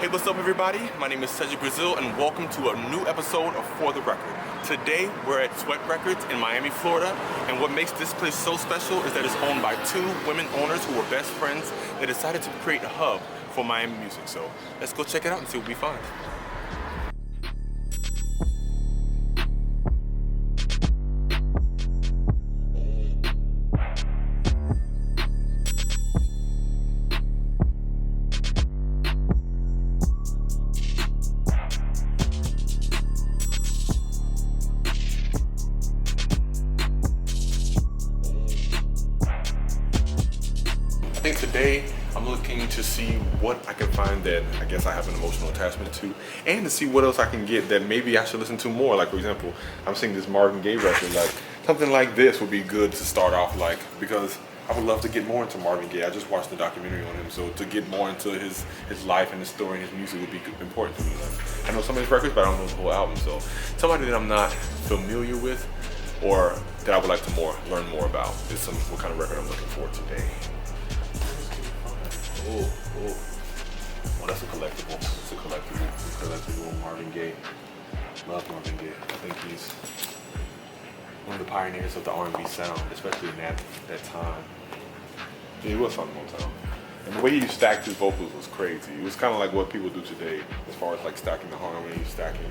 Hey, what's up everybody? My name is Cedric Brazle and welcome to a new episode of For the Record. Today we're at Sweat Records in Miami, Florida, and what makes this place so special is that it's owned by two women owners who are best friends. They decided to create a hub for Miami music, so let's go check it out and see what we find. I think today I'm looking to see what I can find that I guess I have an emotional attachment to, and to see what else I can get that maybe I should listen to more. Like, for example, I'm seeing this Marvin Gaye record. Like, something like this would be good to start off, like, because I would love to get more into Marvin Gaye. I just watched the documentary on him, so to get more into his life and his story and his music would be important to me. Like, I know some of his records, but I don't know the whole album. So somebody that I'm not familiar with or that I would like to learn more about is what kind of record I'm looking for today. Oh, that's a collectible. It's a collectible Marvin Gaye. Love Marvin Gaye. I think he's one of the pioneers of the R&B sound, especially in that time. Yeah, he was something on time. And the way he stacked his vocals was crazy. It was kind of like what people do today, as far as like stacking the harmony, stacking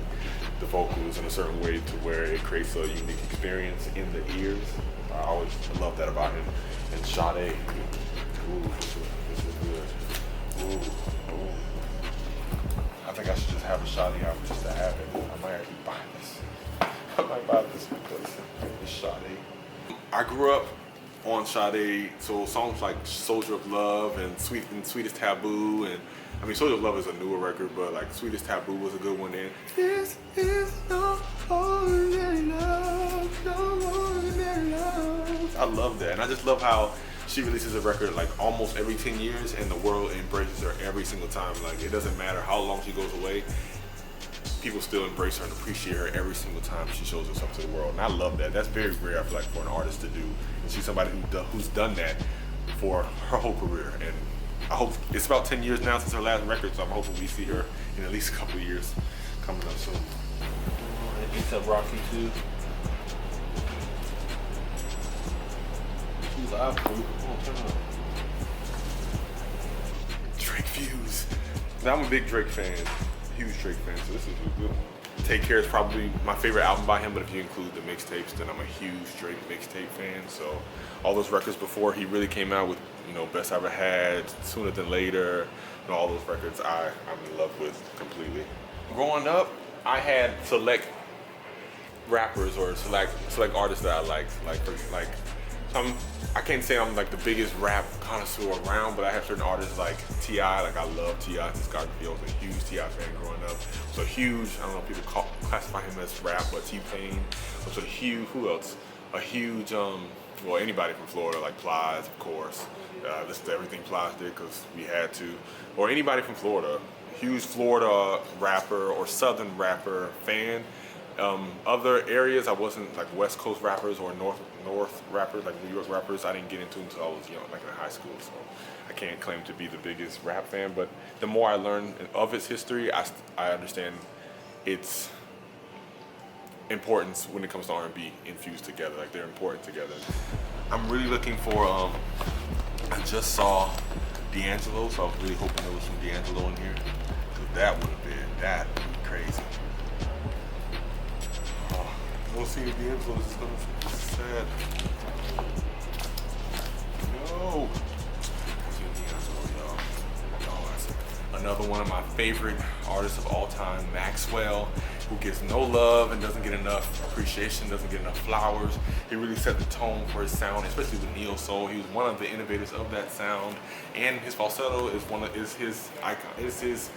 the vocals in a certain way to where it creates a unique experience in the ears. I always love that about him. And Sade. Ooh, this is good. Ooh. I think I should just have a Sade album just to have it. I might actually buy this. I might buy this because it's Sade. I grew up on Sade, so songs like Soldier of Love and Sweetest Taboo, and I mean Soldier of Love is a newer record, but like Sweetest Taboo was a good one. And this is no ordinary love, no ordinary love. I love that, and I just love how she releases a record like almost every 10 years and the world embraces her every single time. Like, it doesn't matter how long she goes away, people still embrace her and appreciate her every single time she shows herself to the world. And I love that. That's very rare, I feel like, for an artist to do. And she's somebody who's done that for her whole career. And I hope, it's about 10 years now since her last record, so I'm hoping we see her in at least a couple of years coming up soon. It's a Rocky too. Drake views. Now I'm a big Drake fan, huge Drake fan, so this is a good one. Take Care is probably my favorite album by him, but if you include the mixtapes, then I'm a huge Drake mixtape fan. So all those records before he really came out with, Best I Ever Had, Sooner Than Later, all those records I'm in love with completely. Growing up, I had select rappers or select artists that I liked, I can't say I'm like the biggest rap connoisseur around, but I have certain artists like T.I. Like, I love T.I. discography. I was a huge T.I. fan growing up. So huge, I don't know if people classify him as rap, but T-Pain was a huge, who else? A huge, well, anybody from Florida, like Plies, of course. Listen to everything Plies did because we had to. Or anybody from Florida. Huge Florida rapper or Southern rapper fan. Other areas, I wasn't like West Coast rappers or North rappers, like New York rappers. I didn't get into until I was young, like in high school. So I can't claim to be the biggest rap fan, but the more I learn of its history, I understand its importance when it comes to R&B infused together. Like, they're important together. I'm really looking for. I just saw D'Angelo, so I was really hoping there was some D'Angelo in here, because that'd be crazy. Don't see the D'Angelo, this is gonna be sad. No. Another one of my favorite artists of all time, Maxwell, who gets no love and doesn't get enough appreciation, doesn't get enough flowers. He really set the tone for his sound, especially with neo soul. He was one of the innovators of that sound, and his falsetto is his icon. Is his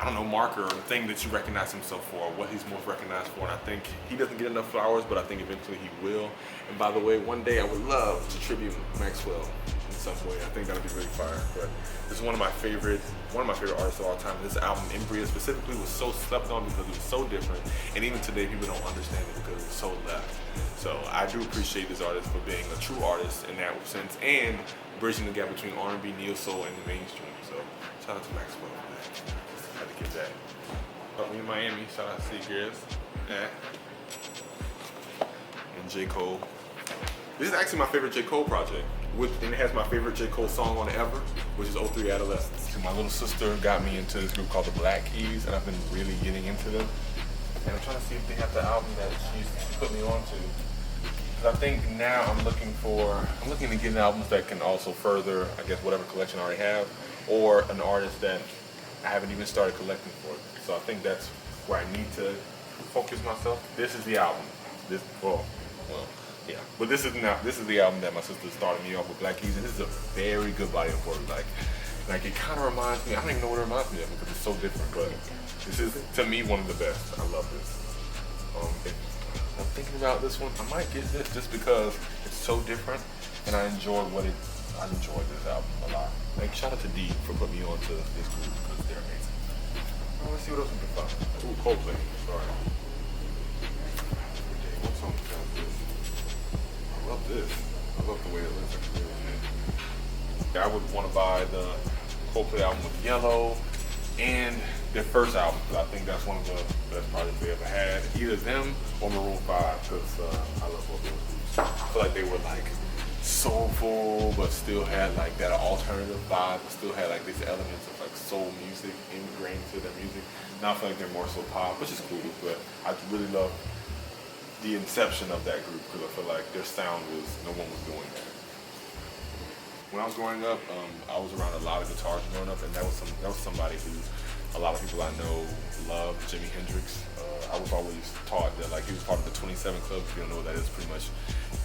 I don't know, marker or the thing that you recognize himself for, what he's most recognized for. And I think he doesn't get enough flowers, but I think eventually he will. And by the way, one day I would love to tribute Maxwell in some way. I think that'd be really fire. But this is one of my favorite artists of all time. This album, Emperium specifically, was so slept on because it was so different. And even today, people don't understand it because it's so left. So I do appreciate this artist for being a true artist in that sense and bridging the gap between R&B, neo soul, and the mainstream. So Shout out to Maxwell. Had to get that. But we in Miami. Shout out to Seagram's. And J. Cole. This is actually my favorite J. Cole project. And it has my favorite J. Cole song on it ever, which is 03 Adolescence. My little sister got me into this group called the Black Keys, and I've been really getting into them. And I'm trying to see if they have the album that she put me on to. Because I think now I'm looking to get albums that can also further, I guess, whatever collection I already have, or an artist that I haven't even started collecting for. So I think that's where I need to focus myself. This is the album. Yeah, but this is the album that my sister started me off with, Black Keys, and this is a very good body of work. Like it kind of reminds me. I don't even know what it reminds me of because it's so different. But this is to me one of the best. I love this. If I'm thinking about this one, I might get this just because it's so different, and I enjoyed this album a lot. Like shout out to D for putting me on to this group because they're amazing. Let's see what else we can find. Ooh, Coldplay. Sorry. Okay, what song is this? I love this. I love the way it looks. I would want to buy the Coldplay album with Yellow and their first album because I think that's one of the best projects they ever had. Either them or Maroon 5 because I love both those groups. I feel like they were like soulful but still had like that alternative vibe, but still had like these elements of like soul music ingrained to their music. Now I feel like they're more so pop, which is cool, but I really love the inception of that group because I feel like their sound was, no one was doing that. When I was growing up, I was around a lot of guitars growing up, and that was somebody who a lot of people I know love, Jimi Hendrix. I was always taught that like he was part of the 27 Club. If you don't know what that is, pretty much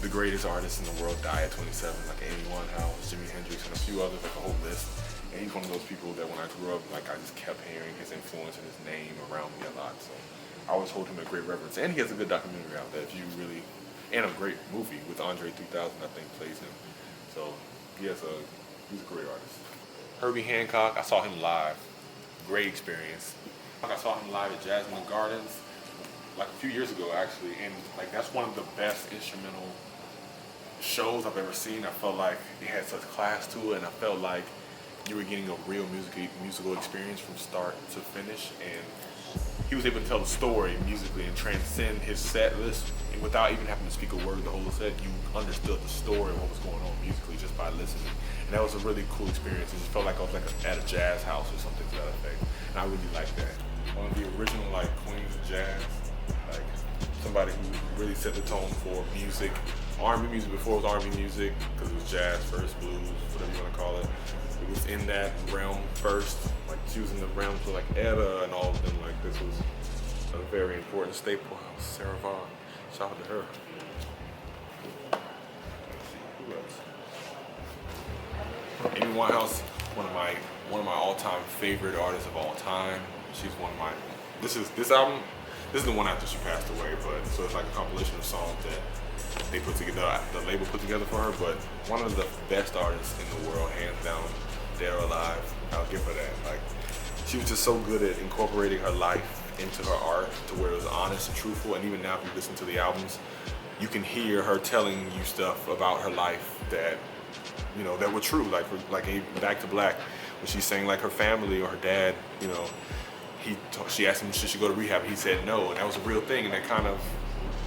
the greatest artists in the world die at 27, like Amy Winehouse, Jimi Hendrix, and a few others, like a whole list. And he's one of those people that when I grew up, like I just kept hearing his influence and his name around me a lot. So I always hold him in great reverence. And he has a good documentary out there if you really, and a great movie with Aundre 3000, I think, plays him. So he's a great artist. Herbie Hancock, I saw him live. Great experience. I saw him live at Jasmine Gardens like a few years ago actually, and like that's one of the best instrumental shows I've ever seen. I felt like it had such class to it, and I felt like you were getting a real musical experience from start to finish, and he was able to tell the story musically and transcend his set list without even having to speak a word the whole set. You understood the story of what was going on musically just by listening. And that was a really cool experience. It just felt like I was like at a jazz house or something to that effect. And I really liked that. One of the original like queens of jazz, like somebody who really set the tone for music. R&B music before it was R&B music, because it was jazz first, blues, whatever you want to call it. It was in that realm first, like she was in the realm for like Etta and all of them. Like this was a very important staple. Sarah Vaughan, shout out to her. Let's see, who else? Amy Winehouse, one of my all-time favorite artists of all time. She's one of my. This album. This is the one after she passed away, but so it's like a compilation of songs that they put together, the label put together for her. But one of the best artists in the world, hands down, dead or alive. I'll give her that. Like, she was just so good at incorporating her life into her art to where it was honest and truthful. And even now, if you listen to the albums, you can hear her telling you stuff about her life that, you know, that were true. Like Back to Black, when she's saying like her family or her dad, you know, she asked him should she go to rehab, and he said no, and that was a real thing, and that kind of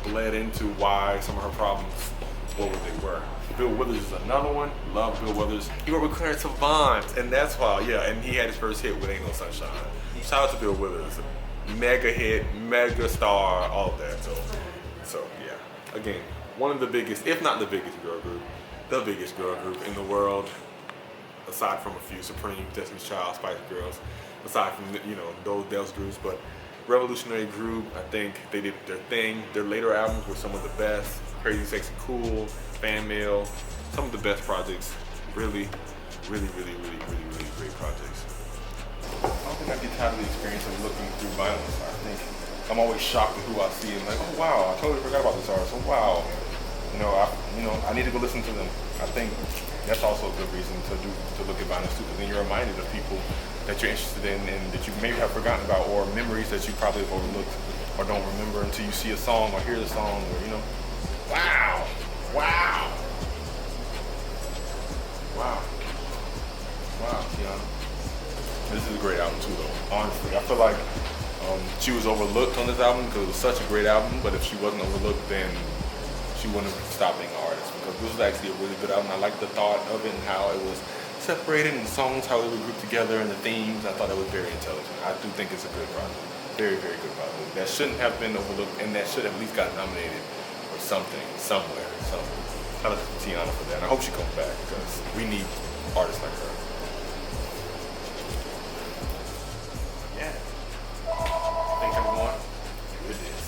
bled into why some of her problems were what they were. Bill Withers is another one. Love Bill Withers. He worked with Clarence Avant, and that's why, yeah, and he had his first hit with Ain't No Sunshine. Shout out to Bill Withers. Mega hit, mega star, all of that. So yeah. Again, one of the biggest, if not the biggest girl group, the biggest girl group in the world, aside from a few, Supreme, Destiny's Child, Spice Girls, aside from, you know, those groups, but revolutionary group. I think they did their thing. Their later albums were some of the best. Crazy, Sexy, Cool, Fan Mail, some of the best projects. Really great projects. I don't think I get tired of the experience of looking through vinyls. I think I'm always shocked at who I see and like, oh wow, I totally forgot about this artist. Oh wow, I need to go listen to them. I think that's also a good reason to look at vinyls too, because then you're reminded of people that you're interested in and that you maybe have forgotten about, or memories that you probably have overlooked or don't remember until you see a song or hear the song, or you know. Wow, Tiana. This is a great album too, though. Honestly, I feel like she was overlooked on this album because it was such a great album. But if she wasn't overlooked, then she wouldn't have stopped being an artist. Because this was actually a really good album. I liked the thought of it and how it was separated, and the songs, how they were grouped together, and the themes. I thought it was very intelligent. I do think it's a good project. Very, very good project. That shouldn't have been overlooked, and that should have at least got nominated or something, somewhere. So, shout out to Tiana for that. And I hope she comes back because we need artists like her. Yeah. Thanks everyone. It is.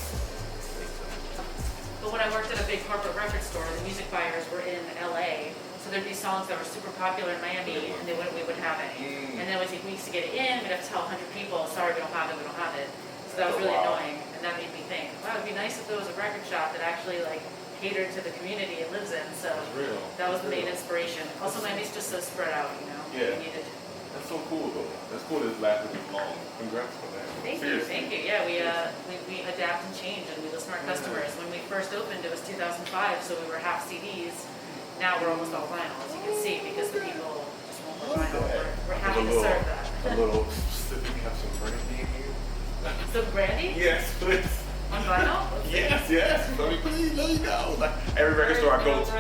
But when I worked at a big corporate record store, the music buyers were in LA. So there'd be songs that were super popular in Miami, and we wouldn't have any. And then it would take weeks to get it in. We'd have to tell 100 people, sorry, we don't have it, we don't have it. So that was really annoying, and that made me think, wow, it'd be nice if there was a record shop that actually like catered to the community it lives in. So that was the main inspiration. Also, Miami's just so spread out, you know. Yeah. We needed. That's so cool though. That's cool that it's lasted this long. Congrats on that. Thank you, thank you. Yeah, we adapt and change, and we listen to our customers. When we first opened, it was 2005, so we were half CDs. Now we're almost all vinyl, as you can see, because the people just want more vinyl. We're happy to serve that. A little specific, have some brandy in here. Some brandy? Yes, please. On vinyl? Yes. Let me know. Like every record store I go to.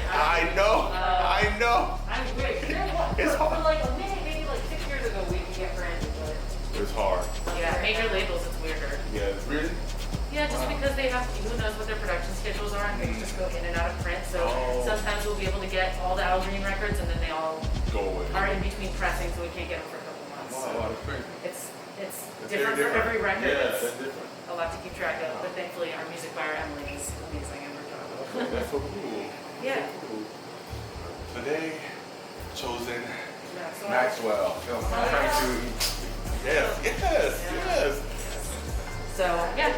I know. I wish. It's hard. For like maybe like 6 years ago we could get brandy, but It's hard. yeah, major labels it's weirder. Yeah, really? Yeah, just because they have, who knows what their production schedules are, and they just go in and out of print. So sometimes we'll be able to get all the Al Green records, and then they all Go away. are in between pressing, so we can't get them for a couple months. Wow, that's crazy. It's very different for every record. Yeah, It's that's different. a lot to keep track of, but thankfully our music buyer Emily is amazing and her job. That's so cool. Yeah. So cool. Today, chosen Maxwell. Maxwell. Trying to. Yes. So yeah,